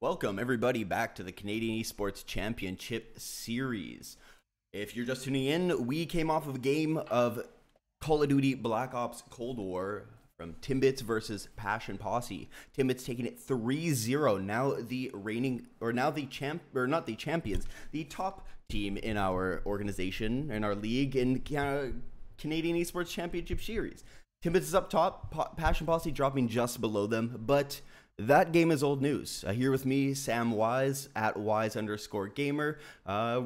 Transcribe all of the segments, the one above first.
Welcome, everybody, back to the Canadian Esports Championship Series. If you're just tuning in, we came off of a game of Call of Duty Black Ops Cold War from Timbits versus Passion Posse. Timbits taking it 3-0. Now the reigning, or now the not the champions, the top team in our organization, in our league, in Canadian Esports Championship Series. Timbits is up top, Passion Posse dropping just below them, but that game is old news. Here with me, Sam Wise at Wise_gamer.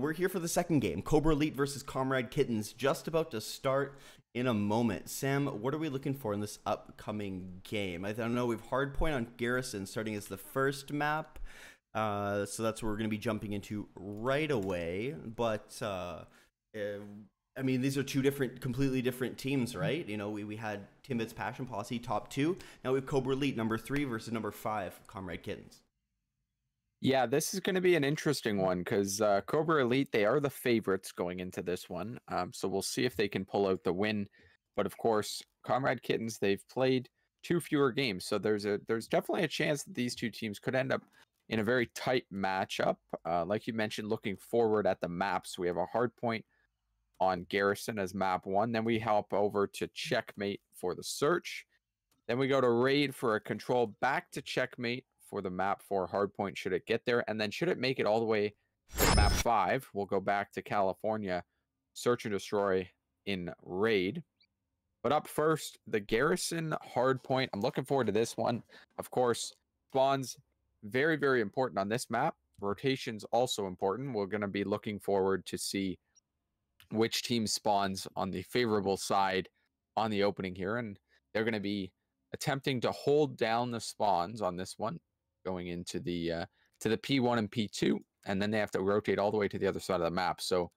We're here for the second game, Kobra Elite versus Komrade Kittens, just about to start in a moment. Sam, what are we looking for in this upcoming game? I don't know, we've hardpoint on Garrison starting as the first map, so that's what we're going to be jumping into right away. But I mean, these are two completely different teams, right? You know, we had Timbits Passion Posse, top 2. Now we have Kobra Elite, number 3 versus number 5, Komrade Kittens. Yeah, this is going to be an interesting one because Kobra Elite, they are the favorites going into this one. So we'll see if they can pull out the win. But of course, Komrade Kittens, they've played 2 fewer games. So there's definitely a chance that these two teams could end up in a very tight matchup. Like you mentioned, looking forward at the maps, we have a hard point on Garrison as map 1. Then we hop over to Checkmate for the search. Then we go to Raid for a control, back to Checkmate for the map 4 hardpoint should it get there. And then should it make it all the way to map 5, we'll go back to California, search and destroy in Raid. But up first, the Garrison hardpoint. I'm looking forward to this one. Of course, spawns very, very important on this map. Rotations also important. We're going to be looking forward to see which team spawns on the favorable side on the opening here, and they're going to be attempting to hold down the spawns on this one going into the P1 and P2, and then they have to rotate all the way to the other side of the map. So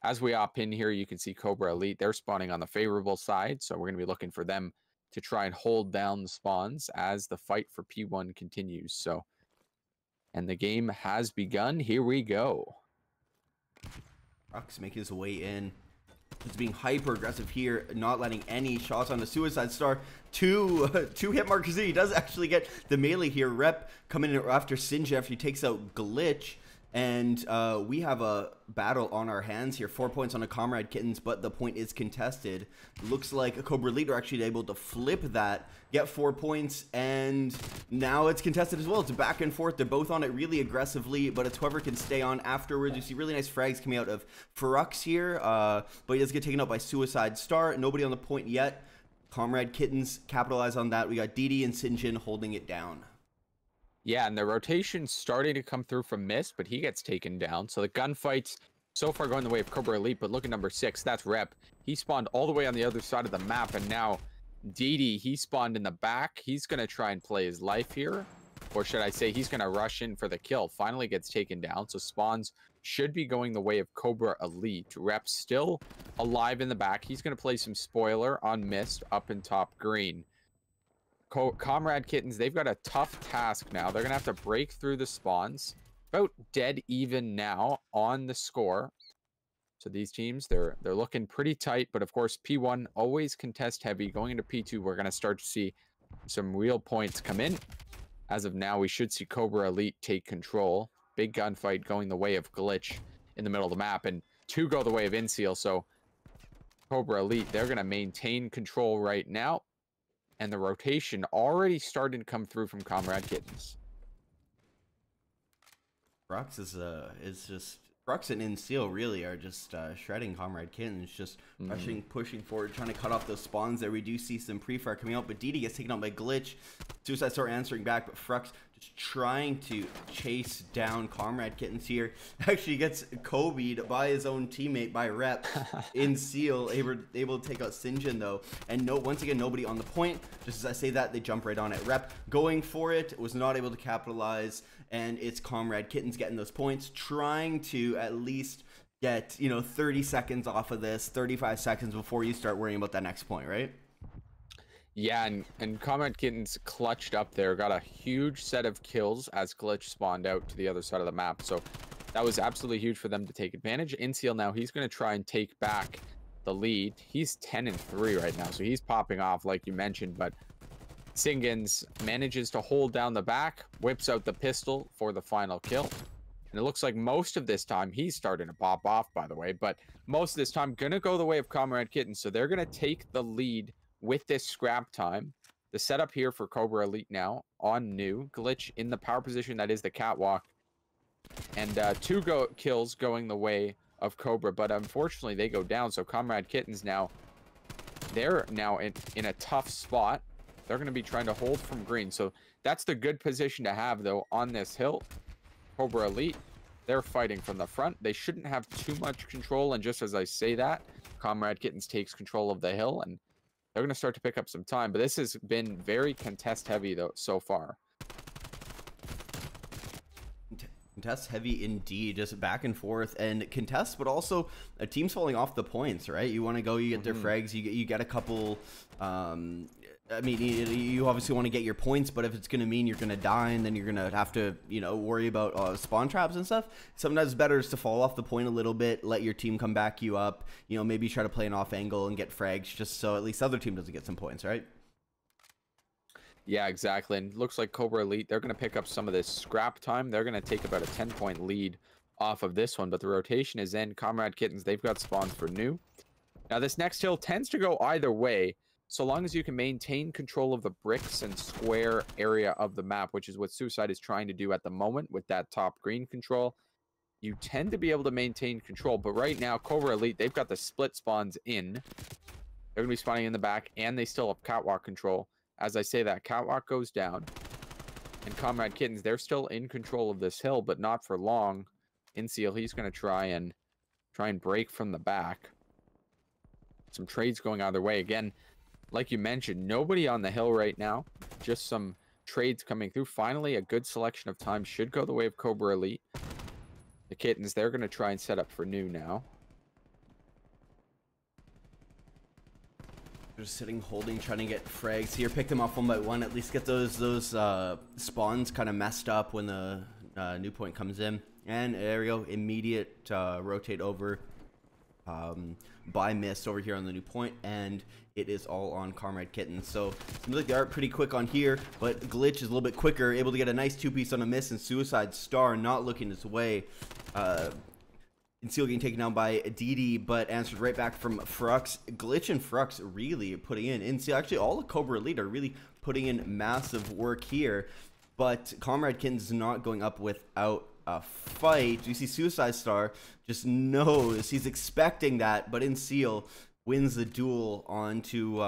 as we op in here, you can see Kobra Elite, they're spawning on the favorable side, so we're going to be looking for them to try and hold down the spawns as the fight for P1 continues. So, and the game has begun. Here we go. Rux making his way in. He's being hyper aggressive here, not letting any shots on the Suicide Star. Two hit markers. He does actually get the melee here. Rep coming in after Sinja after he takes out Glitch. And we have a battle on our hands here. 4 points on a Komrade Kittens, but the point is contested. Looks like a Kobra Elite are actually able to flip that, get 4 points, and now it's contested as well. It's back and forth. They're both on it really aggressively, but it's whoever can stay on afterwards. You see really nice frags coming out of Ferrux here, but he does get taken out by Suicide Star. Nobody on the point yet. Komrade Kittens capitalize on that. We got Didi and Sinjin holding it down. Yeah, and the rotation's starting to come through from Mist, but he gets taken down. So the gunfights so far going the way of Kobra Elite, but look at number 6, that's Rep. He spawned all the way on the other side of the map, and now Didi, he spawned in the back. He's going to try and play his life here, or should I say he's going to rush in for the kill. Finally gets taken down, so spawns should be going the way of Kobra Elite. Rep still alive in the back. He's going to play some spoiler on Mist up in top green. Komrade Kittens, they've got a tough task now. They're going to have to break through the spawns. About dead even now on the score. So these teams, they're looking pretty tight. But of course, P1 always contest heavy. Going into P2, we're going to start to see some real points come in. As of now, we should see Kobra Elite take control. Big gunfight going the way of Glitch in the middle of the map. And 2 go the way of Inseal. So Kobra Elite, they're going to maintain control right now. And the rotation already starting to come through from Komrade Kittens. Rux is just Rux and Inseal really are just shredding Komrade Kittens, just rushing, pushing forward, trying to cut off those spawns there. We do see some pre-fire coming out, but Didi gets taken out by Glitch. Suicide Star answering back, but Frux just trying to chase down Komrade Kittens here. Actually gets Kobe'd by his own teammate, by Rep. Inseal able to take out Sinjin though, and once again nobody on the point. Just as I say that, they jump right on it. Rep going for it, was not able to capitalize, and it's Komrade Kittens getting those points, trying to at least get 30 seconds off of this, 35 seconds before you start worrying about that next point, right? Yeah, and Komrade Kittens clutched up there, got a huge set of kills as Glitch spawned out to the other side of the map. So that was absolutely huge for them to take advantage. Inseal now, he's going to try and take back the lead. He's 10-3 right now, so he's popping off like you mentioned, but Singens manages to hold down the back, whips out the pistol for the final kill. And it looks like most of this time, he's starting to pop off, by the way, but most of this time going to go the way of Komrade Kittens. So they're going to take the lead with this scrap time. The setup here for Kobra Elite now on new. Glitch in the power position that is the catwalk. And two kills going the way of Kobra, but unfortunately they go down. So Komrade Kittens now, they're now in a tough spot. They're going to be trying to hold from green. So that's the good position to have, though, on this hill. Kobra Elite, they're fighting from the front. They shouldn't have too much control. And just as I say that, Komrade Kittens takes control of the hill, and they're going to start to pick up some time. But this has been very contest heavy, though, so far. Contest heavy indeed, just back and forth and contest, but also a team's falling off the points, right? You want to go, you get their frags, you get a couple. I mean, you obviously want to get your points, but if it's going to mean you're going to die and then you're going to have to, you know, worry about spawn traps and stuff, sometimes better is to fall off the point a little bit, let your team come back you up, you know, maybe try to play an off angle and get frags just so at least the other team doesn't get some points, right? Yeah, exactly. And looks like Kobra Elite, they're going to pick up some of this scrap time. They're going to take about a 10-point lead off of this one, but the rotation is in. Komrade Kittens, they've got spawns for new. Now, this next hill tends to go either way, so long as you can maintain control of the bricks and square area of the map, which is what Suicide is trying to do at the moment with that top green control. You tend to be able to maintain control, but right now, Kobra Elite, they've got the split spawns in. They're going to be spawning in the back, and they still have catwalk control. As I say that, catwalk goes down. And Komrade Kittens, they're still in control of this hill, but not for long. Inseal, he's going to try and break from the back. Some trades going either way. Again, like you mentioned, nobody on the hill right now. Just some trades coming through. Finally, a good selection of time should go the way of Kobra Elite. The Kittens, they're going to try and set up for new now. Just sitting, holding, trying to get frags here. Pick them off one by one. At least get those spawns kind of messed up when the new point comes in. And there we go. Immediate rotate over by Mist over here on the new point. And it is all on Komrade Kittens. So seems like they are pretty quick on here. But Glitch is a little bit quicker. Able to get a nice two-piece on a Mist. And Suicide Star not looking his way. Seal getting taken down by DD, but answered right back from Frux. Glitch and Frux really putting in Seal. Actually, all of Kobra Elite are really putting in massive work here. But Komrade Kittens is not going up without a fight. You see Suicide Star just knows. He's expecting that, but Seal wins the duel onto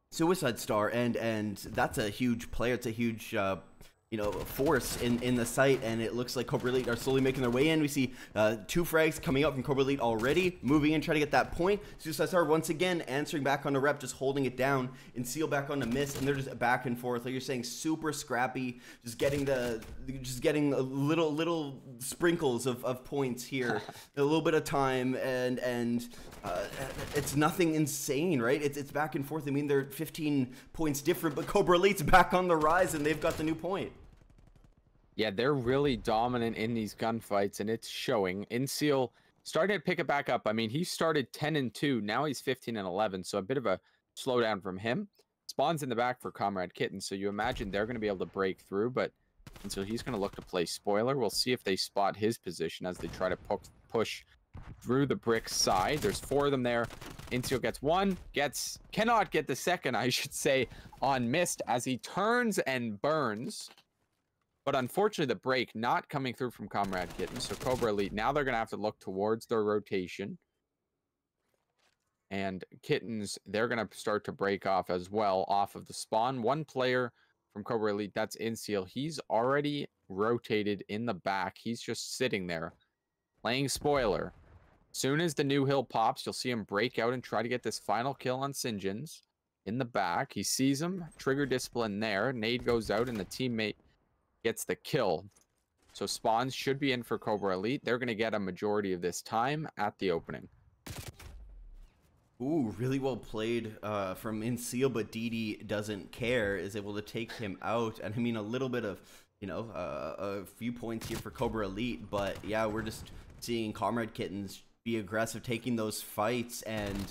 Suicide Star. And that's a huge player. It's a huge you know, force in the site, and it looks like Kobra Elite are slowly making their way in. We see two frags coming out from Kobra Elite already, moving in, trying to get that point. Suicide Star once again answering back on the rep, just holding it down, and Seal back on the Miss, and they're just back and forth, like you're saying, super scrappy, just getting a little sprinkles of points here, a little bit of time, and it's nothing insane, right? It's back and forth. I mean, they're 15 points different, but Kobra Elite's back on the rise, and they've got the new point. Yeah, they're really dominant in these gunfights, and it's showing. Inseal starting to pick it back up. I mean, he started 10-2. Now he's 15-11, so a bit of a slowdown from him. Spawns in the back for Komrade Kittens, so you imagine they're going to be able to break through, but Inseal, he's going to look to play spoiler. We'll see if they spot his position as they try to push through the brick side. There's 4 of them there. Inseal gets one, cannot get the second, I should say, on Mist as he turns and burns. But unfortunately, the break not coming through from Komrade Kittens. So Kobra Elite, now they're going to have to look towards their rotation. And Kittens, they're going to start to break off as well off of the spawn. One player from Kobra Elite, that's Inseal. He's already rotated in the back. He's just sitting there playing spoiler. Soon as the new hill pops, you'll see him break out and try to get this final kill on Singens in the back. He sees him, trigger discipline there. Nade goes out and the teammate gets the kill. So spawns should be in for Kobra Elite. They're going to get a majority of this time at the opening. Ooh, really well played from Inseal, but DD doesn't care, is able to take him out. And I mean, a little bit of, you know, a few points here for Kobra Elite, but yeah, we're just seeing Komrade Kittens be aggressive, taking those fights, and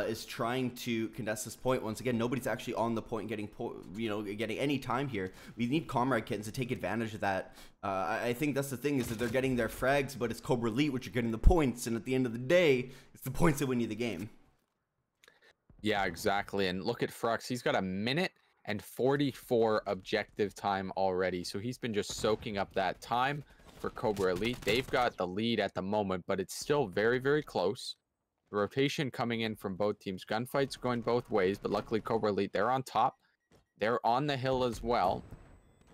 is trying to contest this point. Once again, nobody's actually on the point getting getting any time here. We need Komrade Kittens to take advantage of that. I think that's the thing, is that they're getting their frags, but it's Cobra Elite which are getting the points, and at the end of the day, it's the points that win you the game. Yeah, exactly. And look at Frux. He's got 1:44 objective time already. So he's been just soaking up that time for Cobra Elite. They've got the lead at the moment, but it's still very, very close. The rotation coming in from both teams. Gunfights going both ways, but luckily Cobra Elite, they're on top. They're on the hill as well.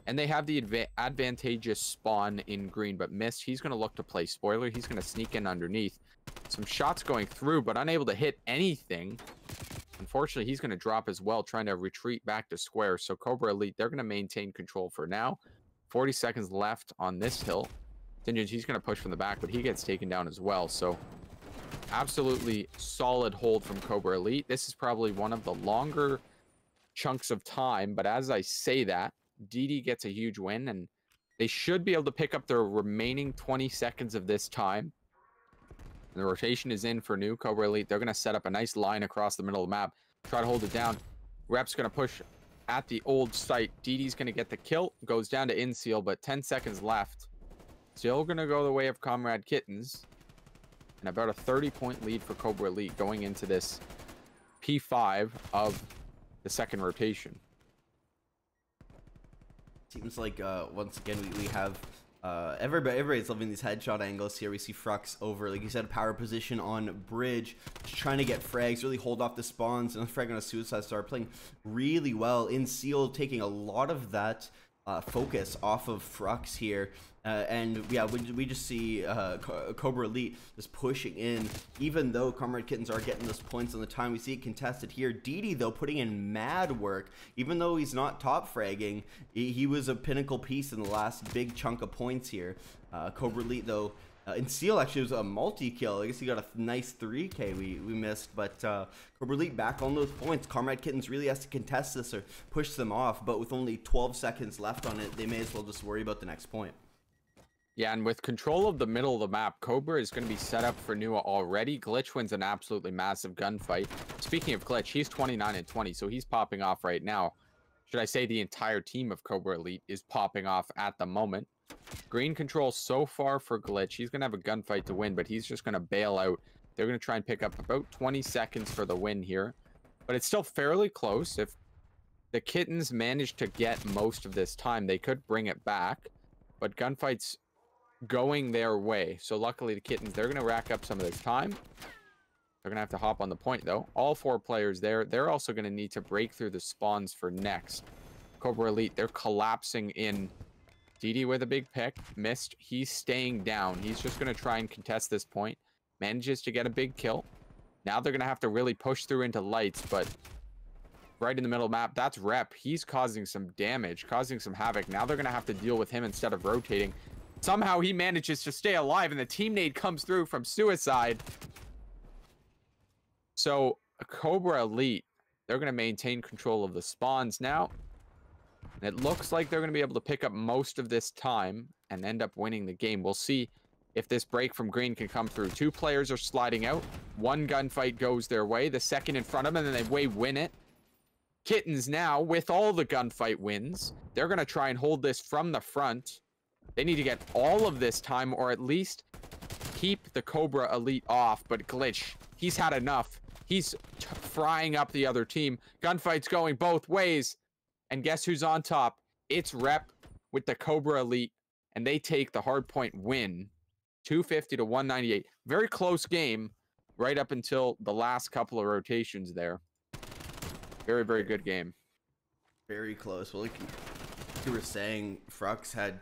And they have the advantageous spawn in green, but Mist, he's going to look to play spoiler. He's going to sneak in underneath. Some shots going through, but unable to hit anything. Unfortunately, he's going to drop as well, trying to retreat back to square. So Cobra Elite, they're going to maintain control for now. 40 seconds left on this hill. Dingens, he's going to push from the back, but he gets taken down as well. So absolutely solid hold from Cobra Elite. This is probably one of the longer chunks of time, but as I say that, DD gets a huge win, and they should be able to pick up their remaining 20 seconds of this time. And the rotation is in for new Cobra Elite. They're going to set up a nice line across the middle of the map, try to hold it down. Rep's going to push at the old site. DD's going to get the kill, goes down to Inseal, but 10 seconds left. Still going to go the way of Komrade Kittens. And about a 30-point lead for Cobra Elite going into this P5 of the second rotation. Seems like once again we have everybody's loving these headshot angles here. We see Frux over, like you said, power position on bridge, just trying to get frags, really hold off the spawns, and frag on a suicide star, playing really well. Inseal taking a lot of that focus off of Frux here. And yeah, we just see Cobra Elite just pushing in, even though Komrade Kittens are getting those points on the time. We see it contested here. DD, though, putting in mad work. Even though he's not top fragging, he was a pinnacle piece in the last big chunk of points here. Cobra Elite, though, Inseal actually was a multi-kill. I guess he got a nice 3K we missed, but Cobra Elite back on those points. Komrade Kittens really has to contest this or push them off, but with only 12 seconds left on it, they may as well just worry about the next point. Yeah, and with control of the middle of the map, Cobra is going to be set up for Nua already. Glitch wins an absolutely massive gunfight. Speaking of Glitch, he's 29-20, so he's popping off right now. Should I say the entire team of Cobra Elite is popping off at the moment. Green control so far for Glitch. He's going to have a gunfight to win, but he's just going to bail out. They're going to try and pick up about 20 seconds for the win here. But it's still fairly close. If the Kittens manage to get most of this time, they could bring it back. But gunfights going their way. So luckily the Kittens, they're going to rack up some of this time. They're going to have to hop on the point, though. All four players there. They're also going to need to break through the spawns for next. Cobra Elite, they're collapsing in. DD with a big pick. Missed. He's staying down. He's just going to try and contest this point. Manages to get a big kill. Now they're going to have to really push through into lights, but right in the middle of the map, that's Rep. He's causing some damage, causing some havoc. Now they're going to have to deal with him instead of rotating. Somehow he manages to stay alive, and the team nade comes through from suicide. So Cobra Elite, they're going to maintain control of the spawns now. And it looks like they're going to be able to pick up most of this time and end up winning the game. We'll see if this break from green can come through. Two players are sliding out. One gunfight goes their way. The second in front of them, and then they win it. Kittens now, with all the gunfight wins, they're going to try and hold this from the front. They need to get all of this time, or at least keep the Cobra Elite off. But Glitch, he's had enough. He's frying up the other team. Gunfight's going both ways. And guess who's on top? It's Rep with the Cobra Elite. And they take the hardpoint win. 250-198. Very close game right up until the last couple of rotations there. Very, very good game. Very close. Well, like you were saying, Frux had...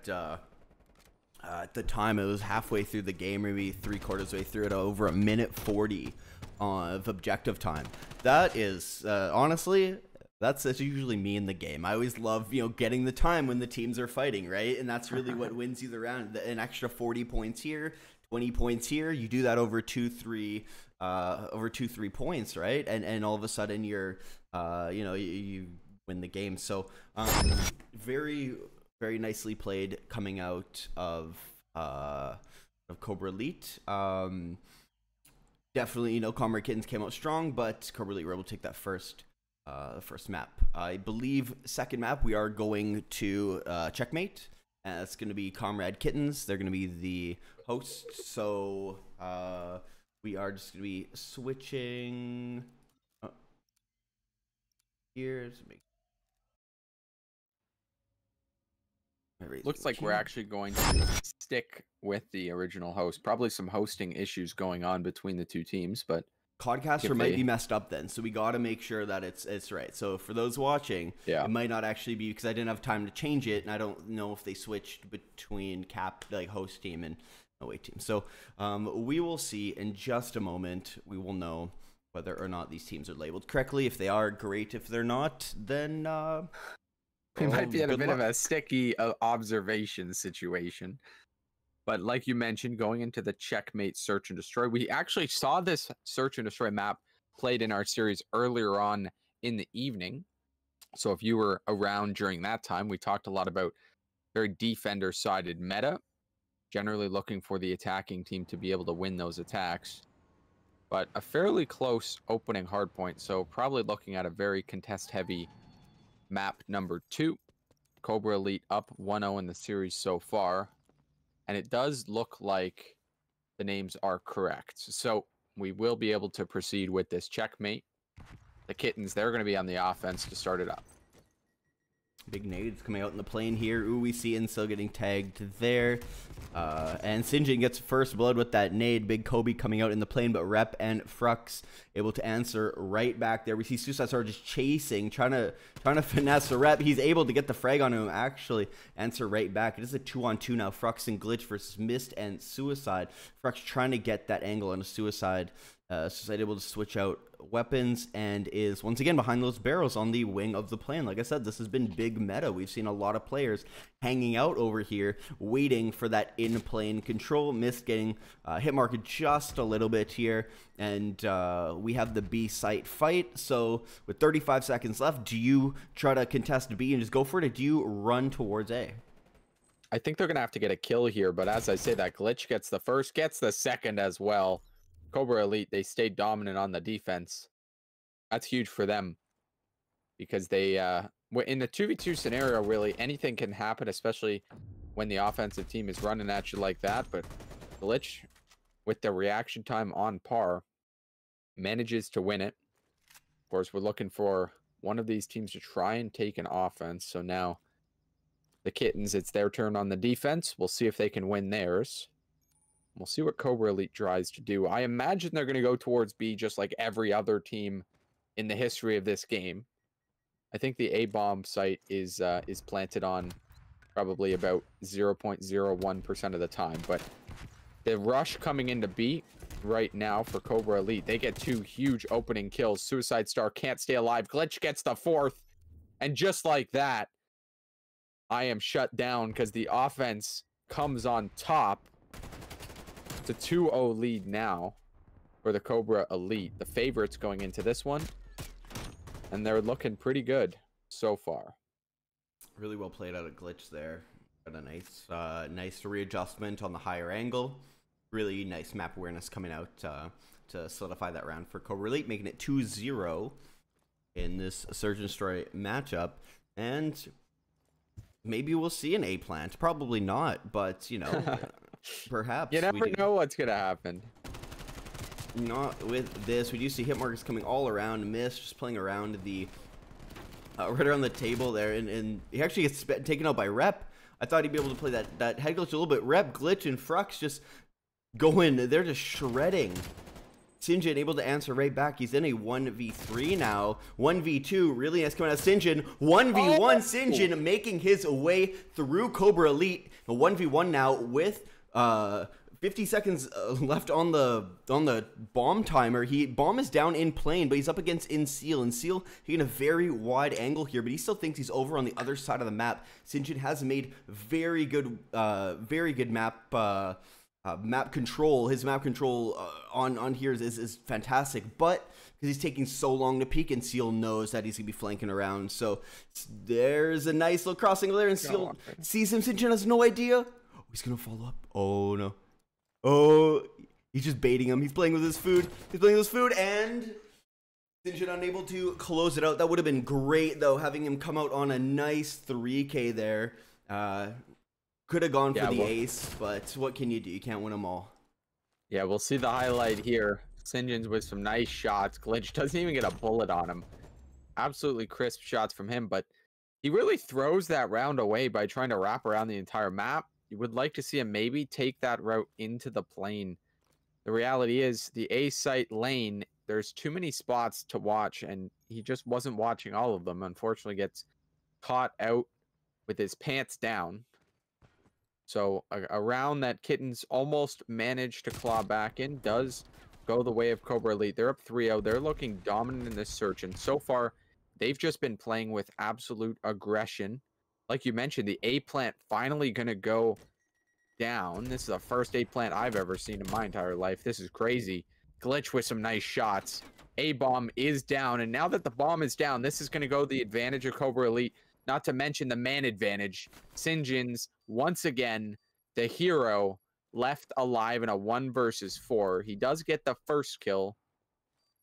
at the time, it was halfway through the game, maybe 3/4 way through it, over 1:40 of objective time. That is, honestly, that's usually me in the game. I always love, getting the time when the teams are fighting, right? And that's really what wins you the round. An extra 40 points here, 20 points here. You do that over 2-3 points, right? And all of a sudden you're, you win the game. So, very, very nicely played coming out of Cobra Elite. definitely, Komrade Kittens came out strong, but Kobra Elite were able to take that first map. I believe second map we are going to checkmate. It's going to be Komrade Kittens. They're going to be the host. So we are just going to be switching here to make. Looks like we're actually going to stick with the original host. Probably some hosting issues going on between the two teams, but Codcaster might be messed up then, so we got to make sure that it's right. So for those watching, it might not actually be, because I didn't have time to change it, and I don't know if they switched between host team and away team. So we will see in just a moment. We will know whether or not these teams are labeled correctly. If they are, great. If they're not, then we might be in a bit of a sticky observation situation. But like you mentioned, going into the checkmate search and destroy, we actually saw this search and destroy map played in our series earlier on in the evening. So if you were around during that time, we talked a lot about very defender-sided meta, generally looking for the attacking team to be able to win those attacks. But a fairly close opening hardpoint, so probably looking at a very contest-heavy map number 2. Kobra Elite up 1-0 in the series so far. And it does look like the names are correct. So we will be able to proceed with this checkmate. The Kittens, they're going to be on the offense to start it up. Big nades coming out in the plane here. Ooh, we see Incel getting tagged there. And Sinjin gets first blood with that nade. Big Kobe coming out in the plane, but Rep and Frux able to answer right back there. We see Suicide Star just chasing, trying to finesse the Rep. He's able to get the frag on him, actually answer right back. It is a 2-on-2 now. Frux and Glitch versus Mist and Suicide. Frux trying to get that angle on a Suicide. Suicide able to switch out weapons and is once again behind those barrels on the wing of the plane. Like I said, this has been big meta. We've seen a lot of players hanging out over here waiting for that in-plane control. Mist getting hit marked just a little bit here, and we have the B site fight. So with 35 seconds left, do you try to contest B and just go for it, or do you run towards A? I think they're gonna have to get a kill here, but as I say, that Glitch gets the first, gets the second as well. Kobra Elite, they stayed dominant on the defense. That's huge for them because they, in the 2v2 scenario, really, anything can happen, especially when the offensive team is running at you like that. But Glitch, with the reaction time on par, manages to win it. Of course, we're looking for one of these teams to try and take an offense. So now the Kittens, it's their turn on the defense. We'll see if they can win theirs. We'll see what Kobra Elite tries to do. I imagine they're going to go towards B just like every other team in the history of this game. I think the A-bomb site is planted on probably about 0.01% of the time. But the rush coming into B right now for Kobra Elite, they get 2 huge opening kills. Suicide Star can't stay alive. Glitch gets the 4th. And just like that, I am shut down because the offense comes on top. It's a 2-0 lead now for the Kobra Elite. The favorites going into this one. And they're looking pretty good so far. Really well played out of Glitch there. Got a nice readjustment on the higher angle. Really nice map awareness coming out to solidify that round for Kobra Elite, making it 2-0 in this Surge and Destroy matchup. And maybe we'll see an A plant. Probably not, but, perhaps. You never know what's going to happen. Not with this. We do see hit markers coming all around. Mist just playing around the right around the table there, and he actually gets taken out by Rep. I thought he'd be able to play that head glitch a little bit. Rep, Glitch, and Frux just going. They're just shredding. Sinjin able to answer right back. He's in a 1v3 now. 1v2 really nice coming out of Sinjin. 1v1 Sinjin making his way through Kobra Elite. A 1v1 now with 50 seconds left on the bomb timer. Bomb is down in plane, but he's up against Inseal. Inseal taking a very wide angle here, but he still thinks he's over on the other side of the map. Sinjin has made very good map control. His map control on here is fantastic, but because he's taking so long to peek, and Seal knows that he's gonna be flanking around. So there's a nice little crossing over there, and Seal sees him. Sinjin has no idea. Oh, he's gonna follow up. Oh no. Oh, He's just baiting him. He's playing with his food. He's playing with his food, and Sinjin unable to close it out. That would have been great, though, having him come out on a nice 3K there. Could have gone for the ace, but what can you do? You can't win them all. Yeah, we'll see the highlight here. Sinjin's with some nice shots. Glitch doesn't even get a bullet on him. Absolutely crisp shots from him, but he really throws that round away by trying to wrap around the entire map. You would like to see him maybe take that route into the plane. The reality is the A site lane, there's too many spots to watch, and he just wasn't watching all of them. Unfortunately, gets caught out with his pants down. So a round that Kittens almost managed to claw back in does go the way of Kobra Elite. They're up 3-0. They're looking dominant in this search, and so far, they've just been playing with absolute aggression. Like you mentioned, the A plant finally going to go down. This is the first A plant I've ever seen in my entire life. This is crazy. Glitch with some nice shots. A bomb is down, and now that the bomb is down, this is going to go the advantage of Kobra Elite. Not to mention the man advantage. Sinjin's, once again, the hero, left alive in a 1 versus 4. He does get the first kill,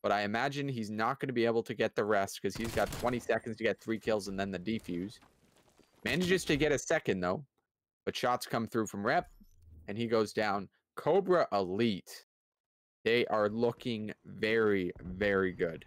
but I imagine he's not going to be able to get the rest because he's got 20 seconds to get 3 kills and then the defuse. Manages to get a second, though, but shots come through from Rep, and he goes down. Kobra Elite, they are looking very, very good.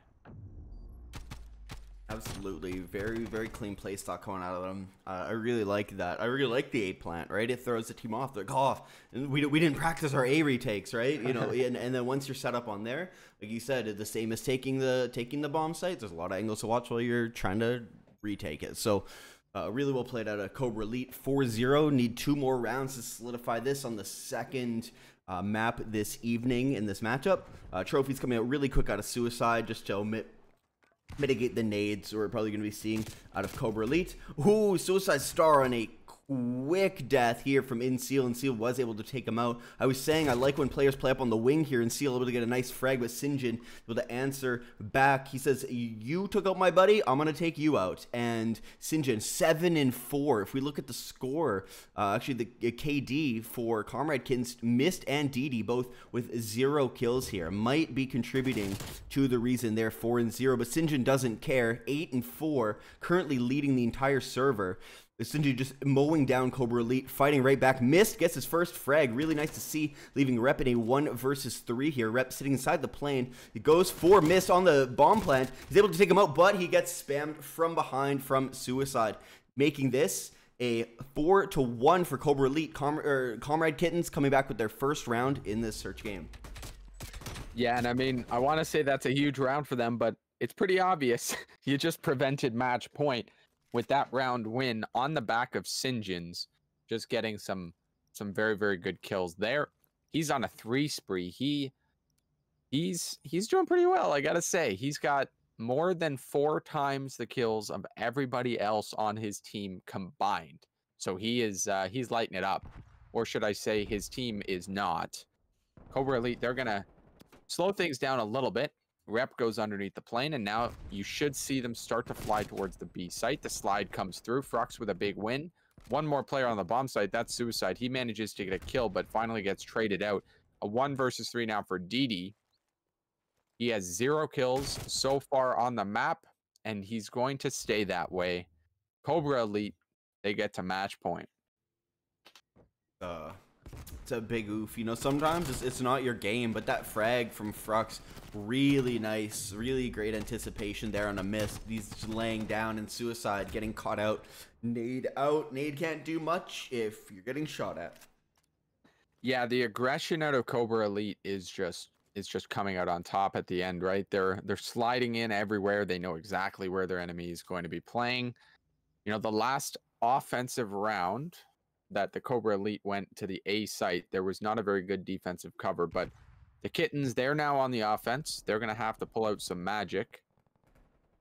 Absolutely. Very, very clean play stock coming out of them. I really like that. I really like the A plant, right? It throws the team off. They're like, oh, we didn't practice our A retakes, right? You know, and then once you're set up on there, like you said, the same as taking the bomb site. There's a lot of angles to watch while you're trying to retake it. So really well played out of Kobra Elite. 4-0. Need 2 more rounds to solidify this on the second map this evening in this matchup. Trophies coming out really quick out of Suicide just to mitigate the nades we're probably going to be seeing out of Kobra Elite. Ooh, Suicide Star on a quick death here from Inseal, and Seal was able to take him out. I was saying I like when players play up on the wing here, and Seal able to get a nice frag, but Sinjin able to answer back. He says, you took out my buddy, I'm going to take you out. And Sinjin, 7-4. If we look at the score, actually the KD for Komrade, Kittens, Mist, and DD, both with 0 kills here, might be contributing to the reason they're 4-0, but Sinjin doesn't care. 8-4, currently leading the entire server. Sinjin just mowing down Kobra Elite, fighting right back. Mist gets his first frag. Really nice to see, leaving Rep in a 1 versus 3 here. Rep sitting inside the plane. He goes for Mist on the bomb plant. He's able to take him out, but he gets spammed from behind from Suicide, making this a 4-1 for Kobra Elite. Komrade Kittens coming back with their first round in this search game. Yeah, and I mean, I want to say that's a huge round for them, but it's pretty obvious. You just prevented match point with that round win on the back of Sinjin's, just getting some very, very good kills there. He's on a 3 spree. He's doing pretty well, I gotta say. He's got more than 4 times the kills of everybody else on his team combined. So he is he's lighting it up, or should I say, his team is not. Kobra Elite, they're gonna slow things down a little bit. Rep goes underneath the plane, and now you should see them start to fly towards the B site. The slide comes through. Frux with a big win. 1 more player on the bomb site. That's Suicide. He manages to get a kill, but finally gets traded out. A 1 versus 3 now for DD. He has 0 kills so far on the map, and he's going to stay that way. Kobra Elite, they get to match point. It's a big oof. You know, sometimes it's not your game, but that frag from Frux, really nice, really great anticipation there on a miss. He's just laying down, and Suicide getting caught out. Nade out. Nade can't do much if you're getting shot at. Yeah, the aggression out of Kobra Elite is just coming out on top at the end, right? They're sliding in everywhere. They know exactly where their enemy is going to be playing. You know, the last offensive round that the Kobra Elite went to the A site, there was not a very good defensive cover, but the Kittens, they're now on the offense. They're going to have to pull out some magic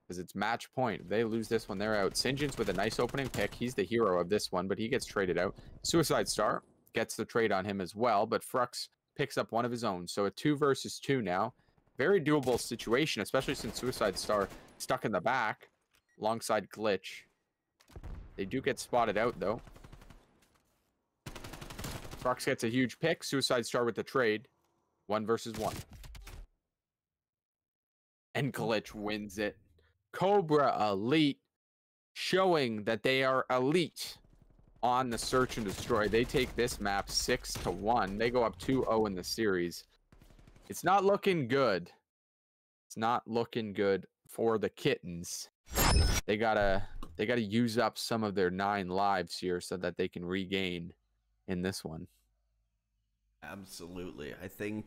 because it's match point. If they lose this one, they're out. Sinjin's with a nice opening pick. He's the hero of this one, but he gets traded out. Suicide Star gets the trade on him as well, but Frux picks up one of his own. So a 2 versus 2 now. Very doable situation, especially since Suicide Star stuck in the back alongside Glitch. They do get spotted out, though. Frux gets a huge pick. Suicide Star with the trade. 1 versus 1. And Glitch wins it. Kobra Elite showing that they are elite on the search and destroy. They take this map 6-1. They go up 2-0 in the series. It's not looking good. It's not looking good for the Kittens. They gotta use up some of their 9 lives here so that they can regain in this one. Absolutely. I think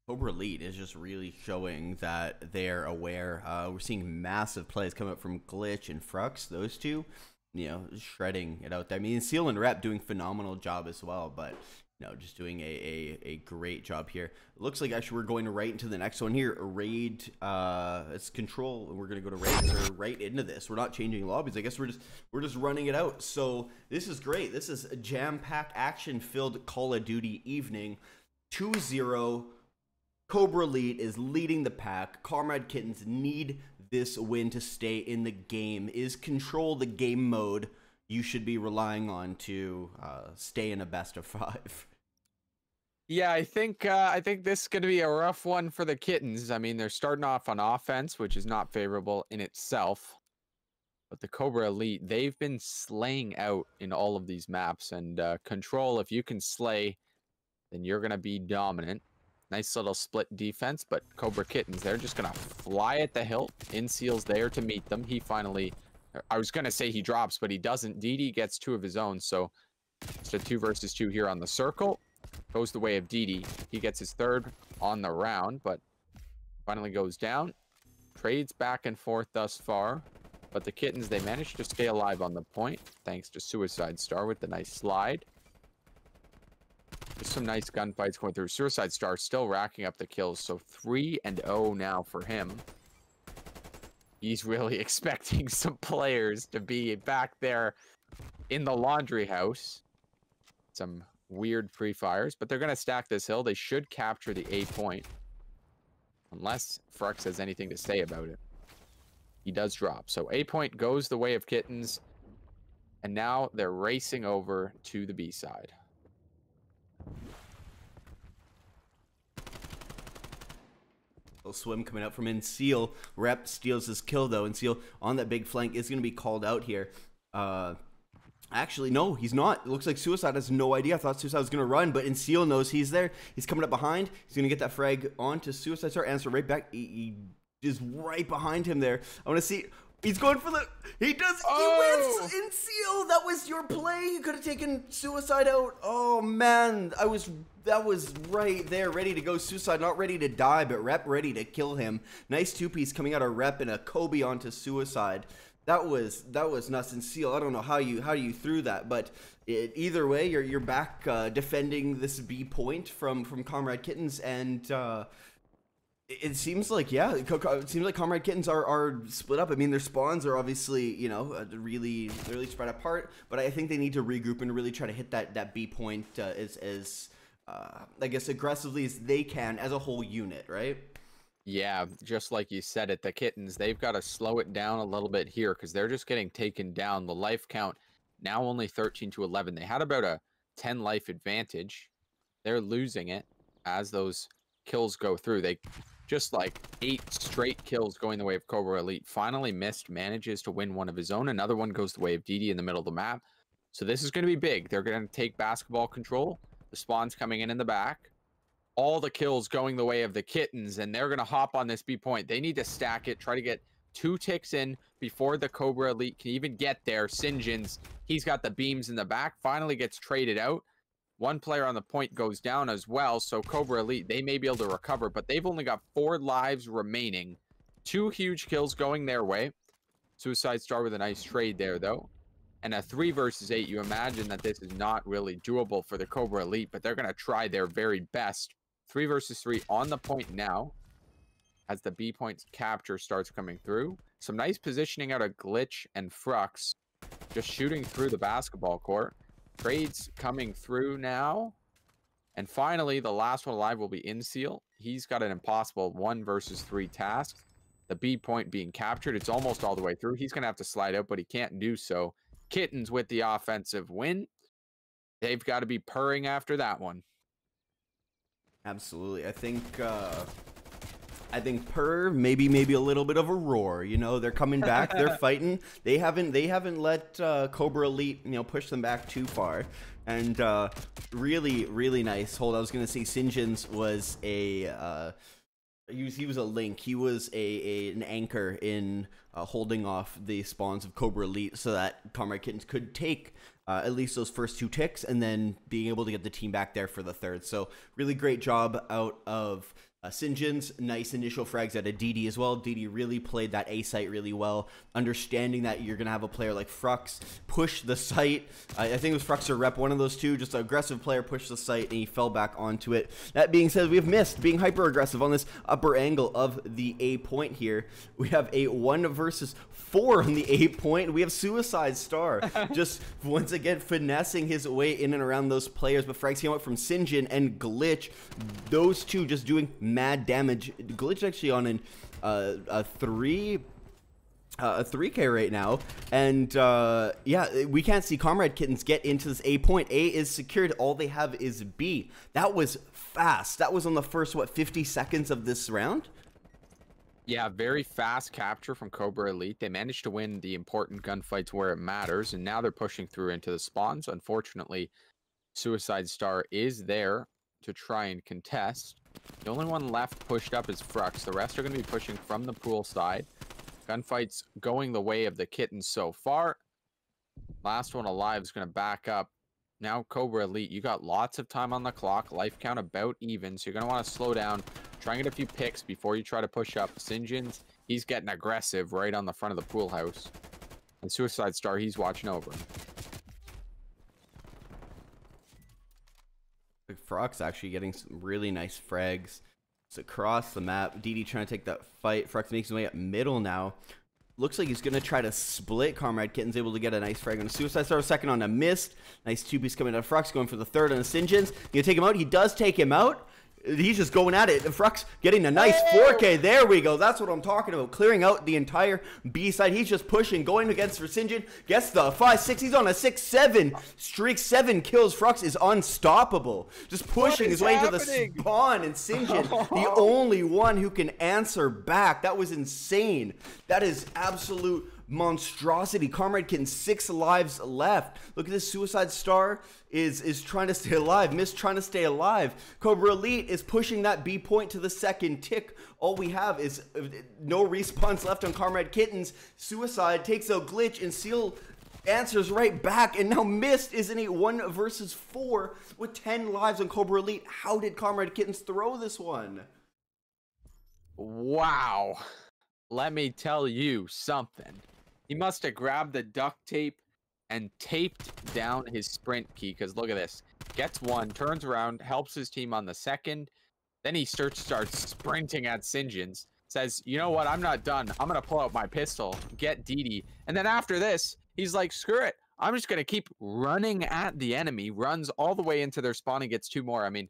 Cobra Elite is just really showing that they're aware. We're seeing massive plays come up from Glitch and Frux. Those two, shredding it out there. I mean, Seal and Rep doing phenomenal job as well, but just doing a great job here. It looks like actually we're going right into the next one here. Raid, it's control. We're gonna go to raids or right into this. We're not changing lobbies. I guess we're just running it out. So this is great. This is a jam-packed, action-filled Call of Duty evening. 2-0. Cobra Elite is leading the pack. Komrade Kittens need this win to stay in the game. Is control the game mode you should be relying on to stay in a best of 5? Yeah, I think this is going to be a rough one for the Kittens. I mean, they're starting off on offense, which is not favorable in itself. But the Cobra Elite, they've been slaying out in all of these maps. And control, if you can slay, then you're going to be dominant. Nice little split defense, but Cobra Kittens, they're just going to fly at the hilt. Inseal's there to meet them. He finally, I was going to say he drops, but he doesn't. DD gets 2 of his own, so it's a 2 versus 2 here on the circle. Goes the way of DD. He gets his 3rd on the round, but finally goes down. Trades back and forth thus far, but the Kittens, they managed to stay alive on the point, thanks to Suicide Star with the nice slide. There's some nice gunfights going through. Suicide Star still racking up the kills, so 3-0 now for him. He's really expecting some players to be back there in the laundry house. Some weird pre-fires, but they're going to stack this hill. They should capture the A point. Unless Frux has anything to say about it. He does drop. So A point goes the way of Kittens. And now they're racing over to the B side. Swim coming out from Inseal. Rep steals his kill though. Inseal on that big flank is going to be called out here. Actually, no, he's not. It looks like Suicide has no idea. I thought Suicide was going to run, but Inseal knows he's there. He's coming up behind. He's going to get that frag onto Suicide Star. Answer right back. He is right behind him there. I want to see. He's going for the. He does. Oh! He wins. Inseal. That was your play. You could have taken Suicide out. Oh man, that was right there, ready to go. Suicide, not ready to die, but Rep ready to kill him. Nice 2-piece coming out of Rep and a Kobe onto Suicide. That was nuts. And Seal, I don't know how you threw that, but either way, you're back defending this B point from Komrade Kittens, and it seems like Komrade Kittens are split up. I mean, their spawns are obviously really spread apart, but I think they need to regroup and really try to hit that B point as I guess aggressively as they can as a whole unit, right? Yeah, just like you said it, the Kittens, they've got to slow it down a little bit here because they're just getting taken down. The life count now only 13-11. They had about a 10 life advantage. They're losing it as those kills go through. They just like 8 straight kills going the way of Cobra Elite. Finally missed, manages to win one of his own. Another one goes the way of DD in the middle of the map. So this is going to be big. They're going to take basketball control. The spawn's coming in the back. All the kills going the way of the Kittens, and they're going to hop on this B point. They need to stack it, try to get 2 ticks in before the Cobra Elite can even get there. Sinjin's, he's got the beams in the back, finally gets traded out. 1 player on the point goes down as well, so Cobra Elite, they may be able to recover, but they've only got 4 lives remaining. 2 huge kills going their way. Suicide Star with a nice trade there, though. And a 3 versus 8, you imagine that this is not really doable for the Cobra Elite, but they're going to try their very best. 3 versus 3 on the point now as the B point capture starts coming through. Some nice positioning out of Glitch and Frux, just shooting through the basketball court. Trades coming through now. And finally, the last one alive will be Inseal. He's got an impossible 1 versus 3 task. The B point being captured. It's almost all the way through. He's going to have to slide out, but he can't do so. Kittens with the offensive win. They've got to be purring after that one. Absolutely. I think purr, maybe a little bit of a roar. You know, they're coming back, they're fighting. They haven't let Cobra Elite, you know, push them back too far. And really nice hold. I was gonna say Sinjin's was a he was a link. He was an anchor in holding off the spawns of Cobra Elite so that Komrade Kittens could take at least those first 2 ticks and then being able to get the team back there for the third. So really great job out of Sinjin's. Nice initial frags out of DD as well. DD really played that A site really well, understanding that you're going to have a player like Frux push the site. I think it was Frux or Rep, one of those two, just an aggressive player pushed the site and he fell back onto it. That being said, we have missed being hyper aggressive on this upper angle of the A point here. We have a 1 versus 4 on the A point. We have Suicide Star just once again finessing his way in and around those players, but frags came out from Sinjin and Glitch. Those two just doing mad damage. Glitch actually on a 3K right now, and yeah, we can't see Komrade Kittens get into this A point. A is secured. All they have is B. That was fast. That was on the first 50 seconds of this round. Yeah, very fast capture from Cobra Elite. They managed to win the important gunfights where it matters, and now they're pushing through into the spawns. Unfortunately, Suicide Star is there to try and contest. The only one left pushed up is Frux. The rest are going to be pushing from the pool side. Gunfights going the way of the Kittens so far. Last one alive is going to back up. Now Cobra Elite, you got lots of time on the clock. Life count about even, so you're going to want to slow down. Try and get a few picks before you try to push up. Sinjin's, he's getting aggressive right on the front of the pool house. And Suicide Star, he's watching over him. Frux actually getting some really nice frags. It's across the map. DD trying to take that fight. Frux makes his way up middle now. Looks like he's going to try to split. Komrade Kitten's able to get a nice frag on a Suicide Star. Second on a mist. Nice 2-piece coming out of Frux. Going for the third on a Sinjin's. You take him out? He does take him out. He's just going at it. Frux getting a nice 4K. There we go. That's what I'm talking about. Clearing out the entire B side. He's just pushing, going against for Sinjin. Gets the 5-6. He's on a 6-7 streak. 7 kills. Frux is unstoppable. Just pushing his way into the spawn. And Sinjin, the only one who can answer back. That was insane. That is absolute monstrosity. Komrade Kitten, 6 lives left. Look at this. Suicide Star is trying to stay alive. Mist trying to stay alive. Cobra Elite is pushing that B point to the second tick. All we have is no respawns left on Komrade Kittens. Suicide takes out Glitch and Seal answers right back, and now Mist is in a 1 versus 4 with 10 lives on Cobra Elite. How did Komrade Kittens throw this one? Wow. Let me tell you something. He must have grabbed the duct tape and taped down his sprint key, because look at this. Gets 1, turns around, helps his team on the second. Then he starts sprinting at Sinjin's. Says, you know what? I'm not done. I'm going to pull out my pistol, get DD. And then after this, he's like, screw it. I'm just going to keep running at the enemy. Runs all the way into their spawn and gets 2 more. I mean,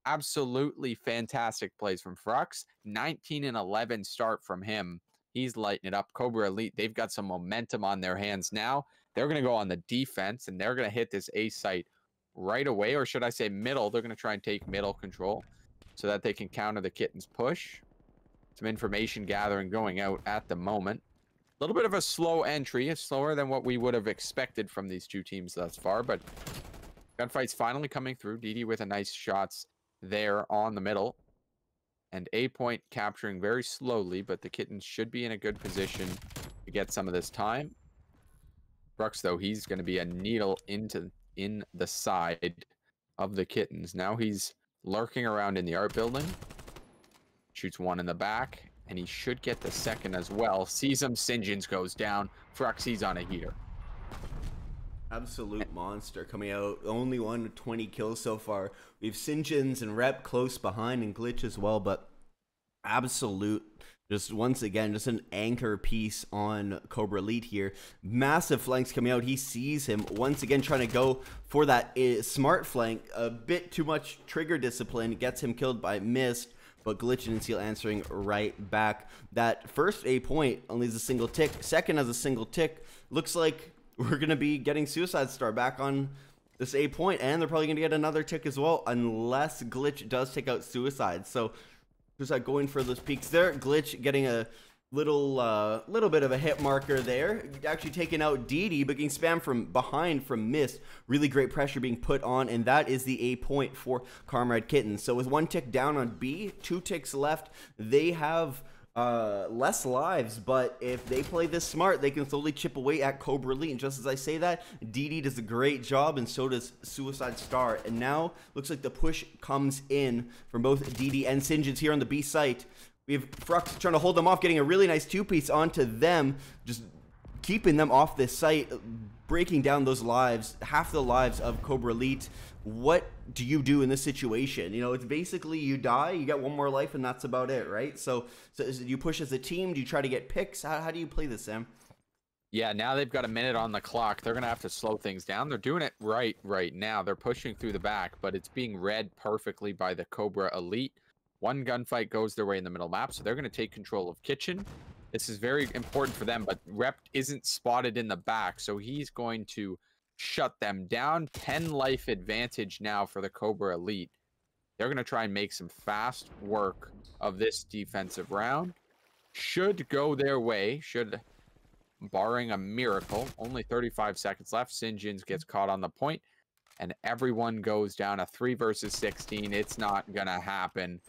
absolutely fantastic plays from Frux. 19 and 11 start from him. He's lighting it up. Cobra Elite, they've got some momentum on their hands now. They're going to go on the defense, and they're going to hit this A site right away, or should I say middle. They're going to try and take middle control so that they can counter the Kitten's push. Some information gathering going out at the moment. A little bit of a slow entry. It's slower than what we would have expected from these two teams thus far, but gunfight's finally coming through. DD with a nice shots there on the middle. And A point capturing very slowly, but the Kittens should be in a good position to get some of this time. Frux, though, he's going to be a needle in the side of the Kittens. Now he's lurking around in the art building. Shoots 1 in the back, and he should get the second as well. Sees him, Sinjin's goes down. Frux, he's on a heater. Absolute monster coming out. Only 1 with 20 kills so far. We have Sinjin's and Rep close behind and Glitch as well, but absolute, just once again, just an anchor piece on Cobra Elite here. Massive flanks coming out. He sees him once again trying to go for that smart flank. A bit too much trigger discipline. Gets him killed by Mist, but Glitch and Seal answering right back. That first A point only has a single tick. Second has a single tick. Looks like we're going to be getting Suicide Star back on this A point, and they're probably going to get another tick as well, unless Glitch does take out Suicide. So Suicide going for those peaks there. Glitch getting a little bit of a hit marker there, actually taking out DD, but getting spammed from behind from Mist. Really great pressure being put on, and that is the A point for Komrade Kittens. So with 1 tick down on B, 2 ticks left, they have less lives, but if they play this smart, they can slowly chip away at Cobra Elite. And just as I say that, DD does a great job, and so does Suicide Star. And now looks like the push comes in from both DD and Sinjins here on the B site. We have Frux trying to hold them off, getting a really nice 2-piece onto them, just keeping them off this site, breaking down those lives, half the lives of Cobra Elite. What do you do in this situation? You know, it's basically you die, you get 1 more life, and that's about it, right? So you push as a team? Do you try to get picks? How do you play this, Sam? Yeah, now they've got a minute on the clock. They're going to have to slow things down. They're doing it right now. They're pushing through the back, but it's being read perfectly by the Cobra Elite. 1 gunfight goes their way in the middle map, so they're going to take control of Kitchen. This is very important for them, but Rep isn't spotted in the back, so he's going to shut them down. 10 life advantage now for the Cobra Elite. They're going to try and make some fast work of this defensive round. Should go their way, barring a miracle. Only 35 seconds left. Sinjins gets caught on the point, and everyone goes down. A 3 versus 16. It's not going to happen.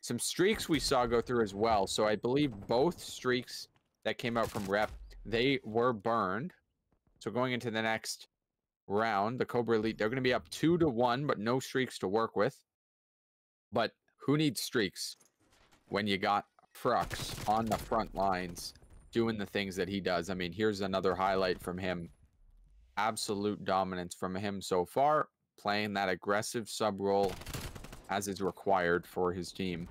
Some streaks we saw go through as well. So I believe both streaks that came out from Rep, they were burned. So going into the next round, the Cobra Elite, they're going to be up 2-1, but no streaks to work with. But who needs streaks when you got Frux on the front lines doing the things that he does? I mean, here's another highlight from him. Absolute dominance from him so far, playing that aggressive sub role as is required for his team.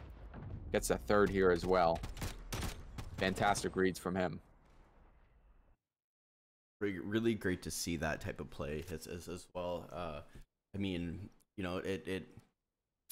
Gets a 3rd here as well. Fantastic reads from him. Really great to see that type of play as well. I mean, you know,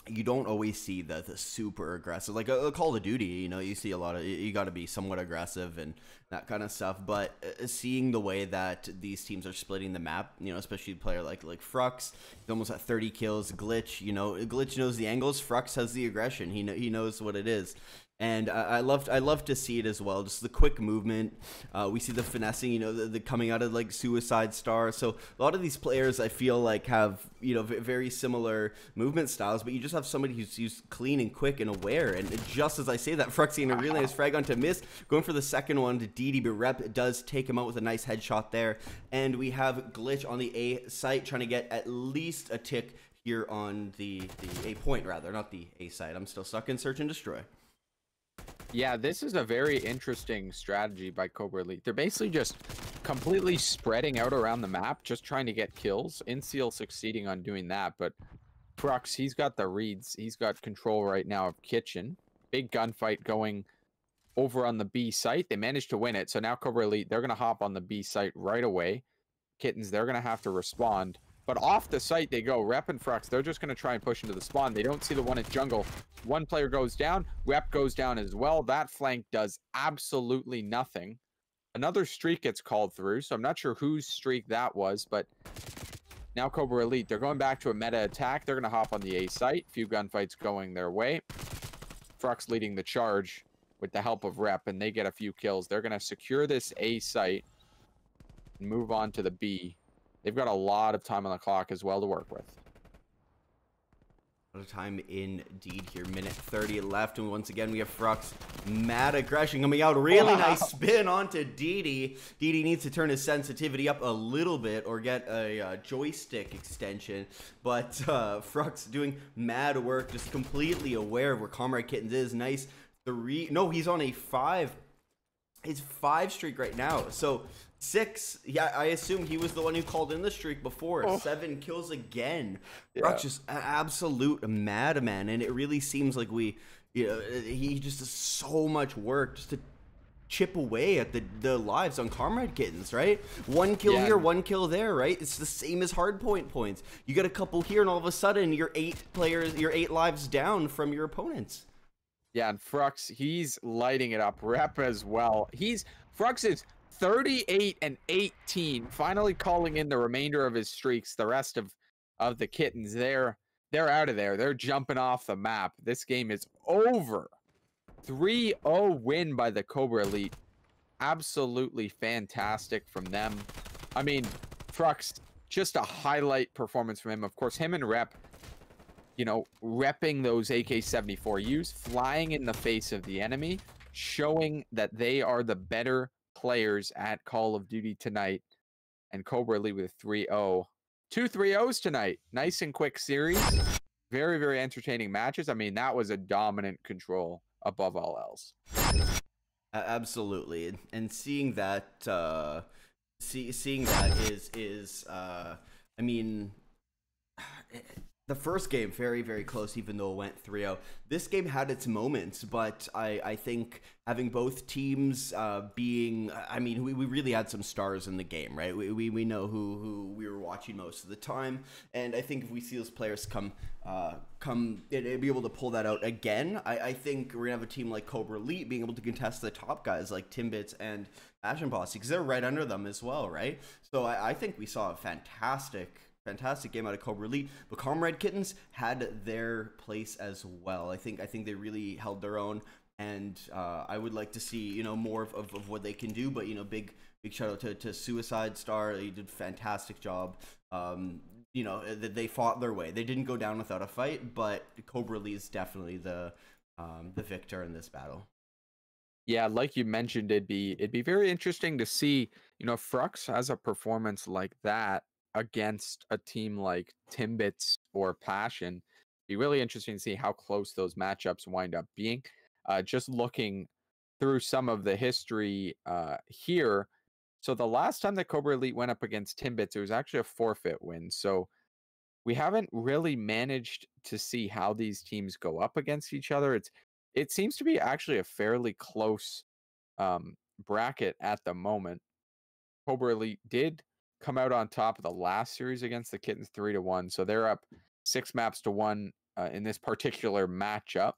you don't always see the super aggressive, like a Call of Duty, you know, you see a lot of, you got to be somewhat aggressive and that kind of stuff. But seeing the way that these teams are splitting the map, you know, especially a player like Frux, he's almost at 30 kills. Glitch, you know, Glitch knows the angles. Frux has the aggression. He knows what it is. And I love to see it as well. Just the quick movement. We see the finessing, you know, the coming out of like Suicide Star. So a lot of these players I feel like have, you know, very similar movement styles, but you just have somebody who's clean and quick and aware. And just as I say that, Frux getting a really nice frag onto Miss, going for the second one to DD, but Rep does take him out with a nice headshot there. And we have Glitch on the A site trying to get at least a tick here on the A point, rather, not the A site. I'm still stuck in Search and Destroy. Yeah, this is a very interesting strategy by Cobra Elite. They're basically just completely spreading out around the map, just trying to get kills. Inseal succeeding on doing that, but Frux, he's got the reads. He's got control right now of Kitchen. Big gunfight going over on the B site. They managed to win it, so now Cobra Elite, they're going to hop on the B site right away. Kittens, they're going to have to respond. But off the site they go. Rep and Frux, they're just going to try and push into the spawn. They don't see the one at jungle. 1 player goes down. Rep goes down as well. That flank does absolutely nothing. Another streak gets called through, so I'm not sure whose streak that was, but now Cobra Elite, they're going back to a meta attack. They're going to hop on the A site. Few gunfights going their way. Frux leading the charge with the help of Rep, and they get a few kills. They're going to secure this A site and move on to the B. They've got a lot of time on the clock as well to work with. A lot of time indeed here. Minute 30 left, and once again we have Frux. Mad aggression coming out. Really nice spin onto DD. DD needs to turn his sensitivity up a little bit or get a joystick extension. But Frux doing mad work, just completely aware of where Komrade Kittens is. Nice 3. No, he's on a 5. It's 5 streak right now. So 6, yeah, I assume he was the one who called in the streak before. 7 kills again. Yeah. Frux just an absolute madman, and it really seems like he just does so much work just to chip away at the lives on Komrade Kittens, right? 1 kill here, 1 kill there, right? It's the same as hardpoint points. You get a couple here, and all of a sudden you're 8 lives down from your opponents. Yeah, and Frux, he's lighting it up. Rep as well. Frux is 38 and 18, finally calling in the remainder of his streaks. The rest of of the Kittens. They're out of there. They're jumping off the map. This game is over. 3-0 win by the Kobra Elite. Absolutely fantastic from them. I mean, Frux, just a highlight performance from him. Of course, him and Rep, you know, repping those AK-74Us, flying in the face of the enemy, showing that they are the better players at Call of Duty tonight. And Kobra Elite with 3-0. 2 3-0s tonight. Nice and quick series. Very, very entertaining matches. I mean, that was a dominant control above all else. Absolutely, and seeing that, seeing that is, I mean, the first game very, very close, even though it went 3-0. This game had its moments, but I think having both teams being, I mean, we really had some stars in the game, right? We know who we were watching most of the time, and I think if we see those players come be able to pull that out again, I think we're gonna have a team like Kobra Elite being able to contest the top guys like Timbits and Passion Posse, because they're right under them as well, right? So I think we saw a fantastic game out of Kobra Elite, but Komrade Kittens had their place as well. I think they really held their own, and I would like to see, you know, more of what they can do. But, you know, big shout out to Suicide Star. He did a fantastic job. You know, they fought their way. They didn't go down without a fight, but Kobra Elite is definitely the victor in this battle. Yeah, like you mentioned, it'd be very interesting to see, you know, Frux has a performance like that against a team like Timbits or Passion. Be really interesting to see how close those matchups wind up being. Just looking through some of the history here. So the last time that Kobra Elite went up against Timbits, it was actually a forfeit win. So we haven't really managed to see how these teams go up against each other. It seems to be actually a fairly close bracket at the moment. Kobra Elite did come out on top of the last series against the Kittens 3-1, so they're up 6 maps to 1 in this particular matchup.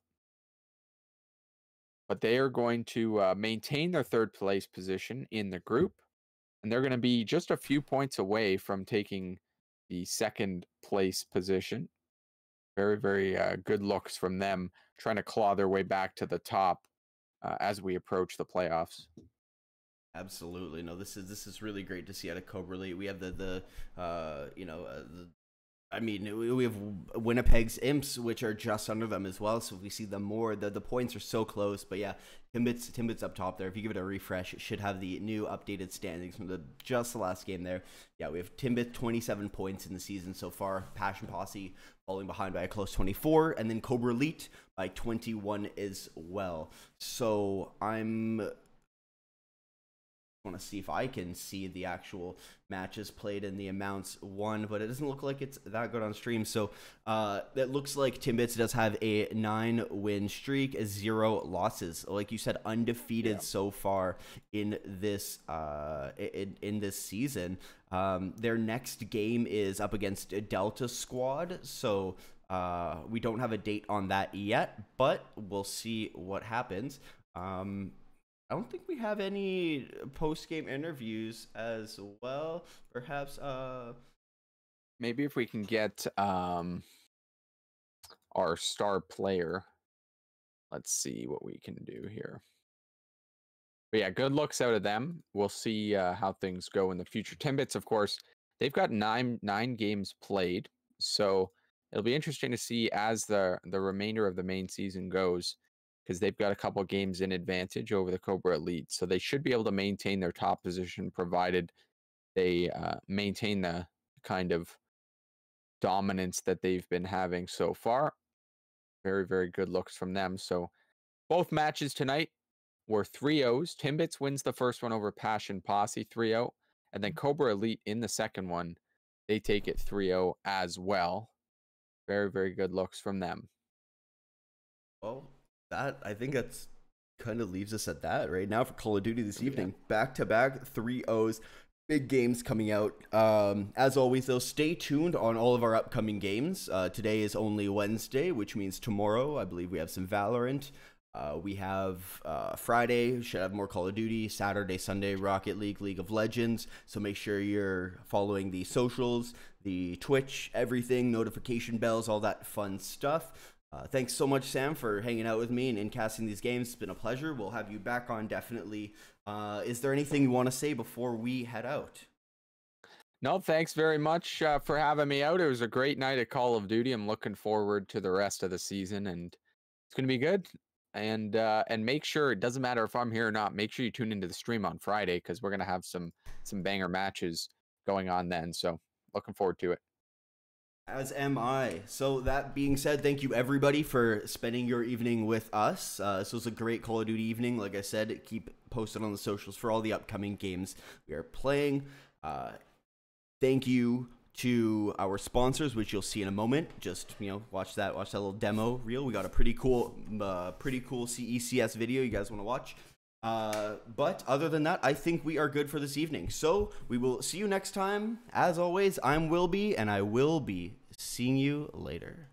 But they are going to maintain their third place position in the group, and they're going to be just a few points away from taking the second place position. Very, very good looks from them, trying to claw their way back to the top as we approach the playoffs. Absolutely, no. This is really great to see out of Kobra Elite. We have I mean, we have Winnipeg's Imps, which are just under them as well. So if we see them more, the points are so close. But yeah, Timbits up top there. If you give it a refresh, it should have the new updated standings from just the last game there. Yeah, we have Timbits 27 points in the season so far. Passion Posse falling behind by a close 24, and then Kobra Elite by 21 as well. So I want to see if I can see the actual matches played and the amounts won, but it doesn't look like it's that good on stream. So it looks like Timbits does have a 9-win streak, 0 losses. Like you said, undefeated so far in this in this season. Their next game is up against a Delta Squad, so we don't have a date on that yet, but we'll see what happens. I don't think we have any post-game interviews as well. Perhaps, maybe if we can get our star player. Let's see what we can do here. But yeah, good looks out of them. We'll see how things go in the future. Timbits, of course, they've got nine games played, so it'll be interesting to see as the remainder of the main season goes, because they've got a couple games in advantage over the Kobra Elite. So they should be able to maintain their top position, provided they maintain the kind of dominance that they've been having so far. Very, very good looks from them. So both matches tonight were 3-0s. Timbits wins the first one over Passion Posse 3-0. And then Kobra Elite in the second one, they take it 3-0 as well. Very, very good looks from them. Well, I think that's kind of leaves us at that right now for Call of Duty this evening. Back-to-back 3-0s, big games coming out. As always, though, stay tuned on all of our upcoming games. Today is only Wednesday, which means tomorrow, I believe we have some Valorant. We have Friday, should have more Call of Duty. Saturday, Sunday, Rocket League, League of Legends. So make sure you're following the socials, the Twitch, everything, notification bells, all that fun stuff. Thanks so much, Sam, for hanging out with me and casting these games. It's been a pleasure. We'll have you back on definitely. Is there anything you want to say before we head out? No, thanks very much for having me out. It was a great night at Call of Duty. I'm looking forward to the rest of the season, and it's going to be good. And make sure, it doesn't matter if I'm here or not, make sure you tune into the stream on Friday, because we're going to have some banger matches going on then. So looking forward to it. As am I. So that being said, thank you everybody for spending your evening with us. This was a great Call of Duty evening. Like I said, keep posted on the socials for all the upcoming games we are playing. Thank you to our sponsors, which you'll see in a moment. Just, watch that little demo reel. We got a pretty cool CECS video you guys want to watch. But other than that, I think we are good for this evening. So we will see you next time. As always, I'm Wilby, and I will be seeing you later.